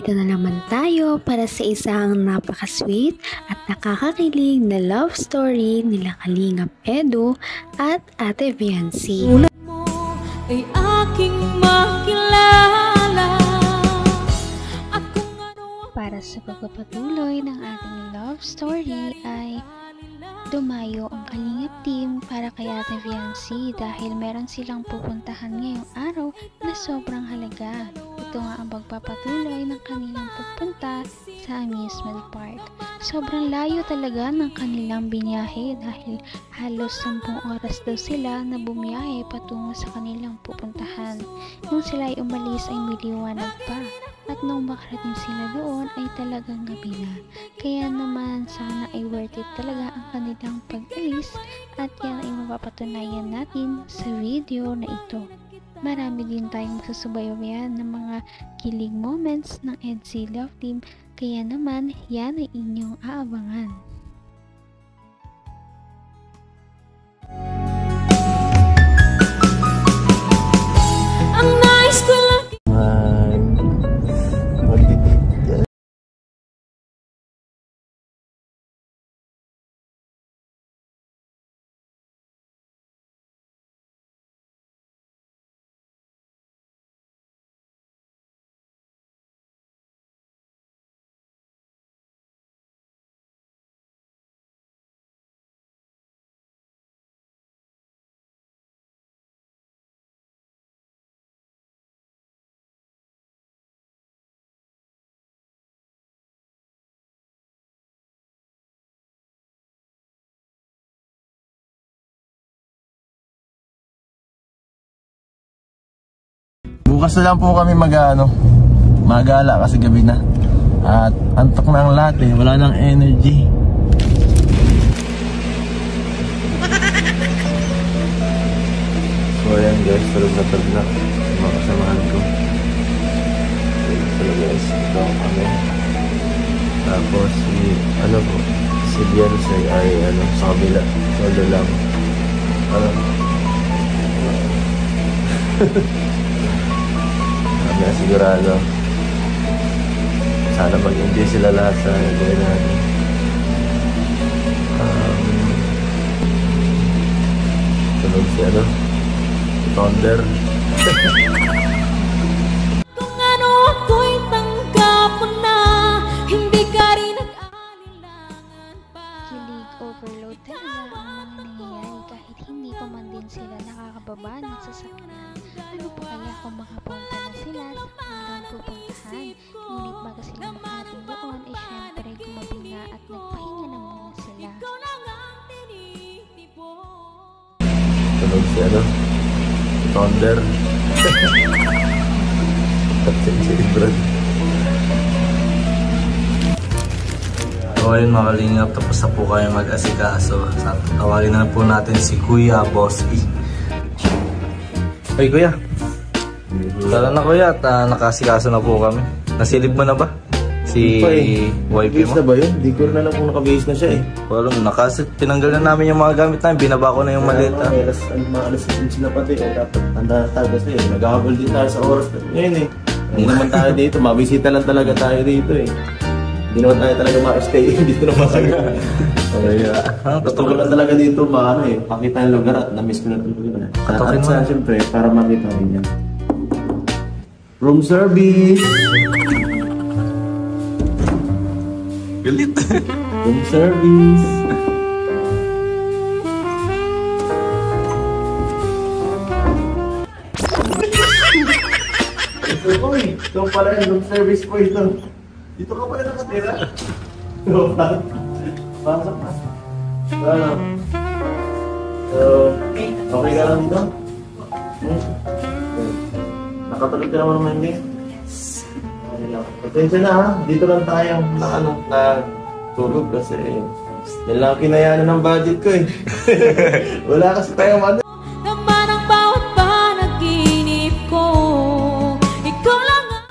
Narito na naman tayo para sa isang napaka-sweet at nakakakilig na love story nila Kalingap Edu at Ate Viancy. Sulat mo ay aking makilala. Para sa pagpapatuloy ng ating love story ay dumayo ang Kalingap team para kay Ate Viancy dahil meron silang pupuntahan ngayong araw na sobrang halaga. Ito nga ang pagpapatuloy ng kanilang pupunta sa amusement park. Sobrang layo talaga ng kanilang binyahe dahil halos 10 oras daw sila na bumiyahe patungo sa kanilang pupuntahan. Nung sila ay umalis ay miliwanag pa. At nung makarating sila doon ay talagang gabi na. Kaya naman sana ay worth it talaga ang kanilang pag-alis at yan ay mapapatunayan natin sa video na ito. Marami din tayong magsusubaybayan ng mga kilig moments ng EDC Love Team, kaya naman yan ay inyong aabangan. Ang nice ko lang bukas na lang po kami magala kasi gabi na. At antok na ang lahat eh, wala nang energy. So ayan guys, tulog na mga kasamahan ko. Tulog guys, ito kami. Tapos si Beyonce ay sa kabila, solo lang. Kami sigurado sana mag-enjoy sila lahat sa gawin natin. Tunog si Thunder. kung ano ako'y tanggap mo na, hindi ka rin nag-alinlangan pa. Kilig overload talaga ang mga nangyayari kahit hindi pa man din sila nakakababa ng sasakyan. Ano pa kaya kung makapunta na sila sa kanilang pupuntahan? Ngunit bago sila makarating doon ay syempre gumabi na at nagpahinga na muna sila. Ikaw lang ang tinitipon. Tunog si Thunder. At si Brad. So ayun mga Kalingap, tapos na po kayo mag-asikaso. Tawagin na po natin si Kuya Boss E. Ay Kuya, tara na Kuya at nakasikaso na po kami. Nasilip mo na ba? Si wifey mo? Base na ba yun? Di ko rin alam kung naka-base na siya eh. Walang tinanggal na namin yung mga gamit namin, binaba ko na yung maleta. Mga alas 15 sila pati eh. Dapat tanda tayo kasi eh. Nag-ahabol din tayo sa oras ngayon eh. Hindi naman tayo dito, mabisita lang talaga tayo dito eh. Hindi naman tayo talaga ma-stay dito naman tayo. Gusto ko lang talaga dito pakita yung lugar at na-miss ko na ito. At sa siyempre, para makita rin yan. Room service! Galit! Room service! Uy, ito pala yung room service po ito. Dito ka pala nakatira. Pasok na. Okay ka lang dito? Nakatulog ka naman naman din. Atensya na ha, dito lang tayo natulog kasi yan lang kinayanan ng budget ko eh. Wala kasi tayong Naman ang bawat panaginip ko, ikaw lang ang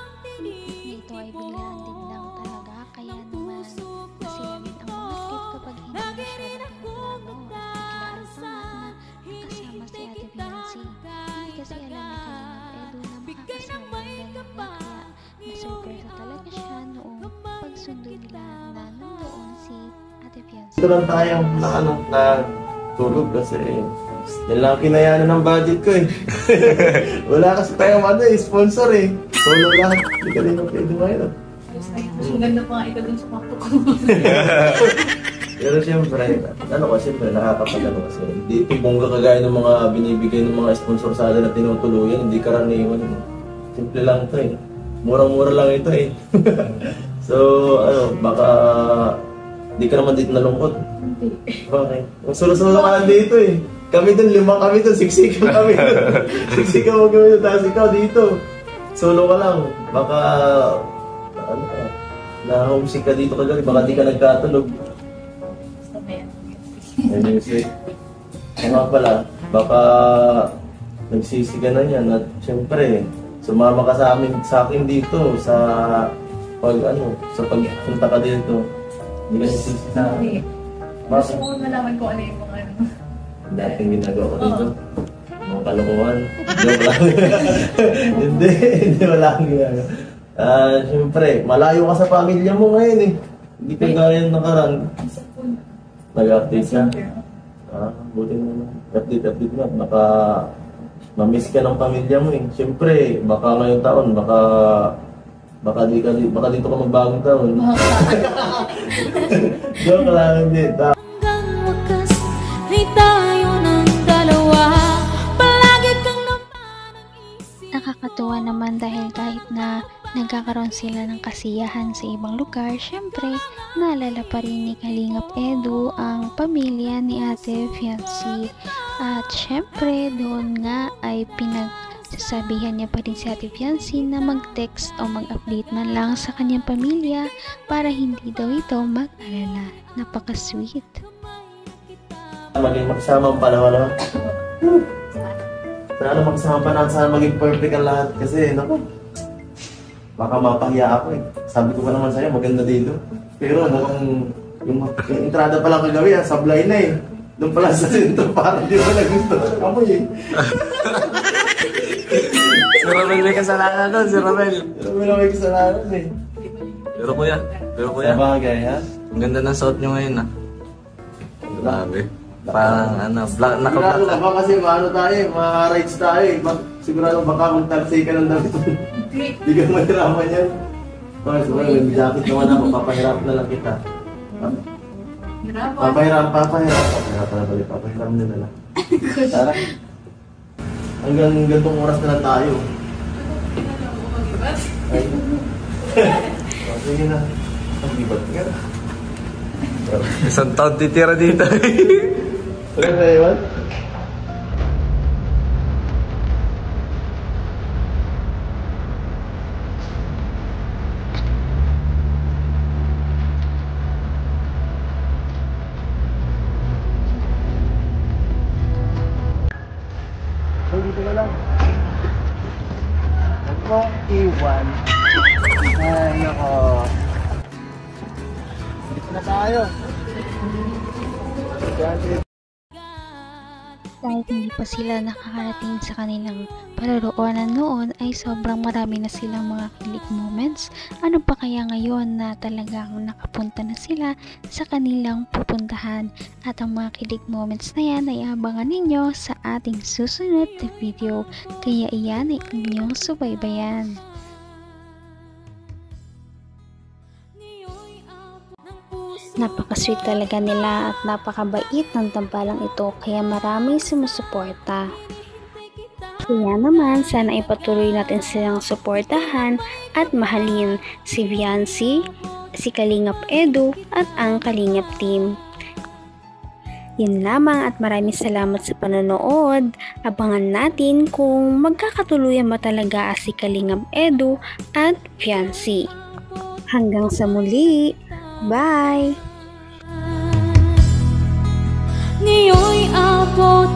Ito ay biglaan din lang talaga, kaya naman masaya din ang mga trip kapag hindi masyadong pinaplano at biglaan pa nga na kasama si Ate Viancy. Hindi kasi alam ni Kalingap Edu na makakasama ang dalawa kaya na-surprise talaga siya napagkasundo nila na nandoon si Ate Fiancé. Ito lang tayong na tulog kasi yan lang kinayanan ng budget ko eh. Wala kasi tayong sponsor eh. Solo lang. Hindi ka rin ang pwede ngayon. Ang ganda pa nga ito dun sa kwarto ko. Pero siyempre, siyempre nakakapagano kasi. Hindi ito bongga kagaya ng mga binibigay ng mga sponsor sa atin na tinutuluyan. Hindi karaniwan. Simple lang ito eh. Murang-mura lang ito eh. So, baka di ka naman dito nalungkot. Hindi. Bakit? Ang solo-solo ka dito eh. Kami dun, 5 kami dun, siksikan kami dun. Siksikan mo kami dun, tapos ikaw dito. Solo ka lang. Baka, na-homesick ka dito kagabi, baka di ka nagkatulog. Basta may May music. Nga pala, baka nagsisiga na yan at syempre, sumama ka sa akin dito sa pagpunta ka dito. Hindi ka nagsisiga. Hindi. Gusto ko malaman ko ano yung mga dating ginagawa ko dito. Mga kalokohan. Joke lang. Hindi wala akong ginagawa. Siyempre, malayo ka sa pamilya mo ngayon eh. Hindi ka gaya ng nakaraan. Nag-update ka? Buti naman. Update mo. Baka ma-miss ka ng pamilya mo eh. Siyempre, baka ngayong taon, baka dito ka magbagong taon. Joke lang, hindi. hanggang wakas ay tayo ng dalawa. Palagi kang naman ang isip. Nakakatuwa naman dahil kahit na nagkakaroon sila ng kasiyahan sa ibang lugar, syempre, naalala pa rin ni Kalingap Edu ang pamilya ni Ate Fiancé. At syempre, doon nga ay pinagsasabihan niya pa rin si Ate Fiancé na mag-text o mag-update man lang sa kanyang pamilya para hindi daw ito mag-alala. Napaka-sweet. Maging magsama ang panahon. Sana magsama pa na, sana maging perfect ang lahat. Kasi, baka mapahiya ako eh. Sabi ko pa naman sa'yo, maganda dito. Pero yung entrada pa lang kagabi, sablay na eh. Doon pala sa sento, parang di ba nagusto ng amoy eh. Si Romel may kasalanan doon, si Romel. Pero may kasalanan eh. Pero kuya. Sabagay ha? Ang ganda ng suot nyo ngayon ah. Grabe. Parang Sigurado naka-black ka ba kasi tayo, rides tayo eh. Sigurado baka magtalsay ka ng damit. Hindi ka mahirapan yan. Sigurado may jacket naman ako, papahirap na lang kita. Papahirap na lang. Tara. Hanggang gantong oras na lang tayo. Ay. Sige na. Ang libat ka. Isang taon titira dito. Wala na iwan? Dito na lang. Huwag mong iwan. Ay, nako. Dito na tayo. Kahit hindi pa sila nakakarating sa kanilang paroroonan noon ay sobrang marami na silang mga kilig moments. Ano pa kaya ngayon na talagang nakapunta na sila sa kanilang pupuntahan? At ang mga kilig moments na yan ay abangan ninyo sa ating susunod na video. Kaya iyan ay inyong subaybayan. Napaka-sweet talaga nila at napakabait ng tambalang ito kaya marami sumusuporta. Kaya naman sana ipatuloy natin silang suportahan at mahalin si Fiancé, si Kalingap Edu at ang Kalingap team. Yun lamang at maraming salamat sa panonood. Abangan natin kung magkakatuluyan ba talaga si Kalingap Edu at Fiancé. Hanggang sa muli! Bye! Ngayon'y abot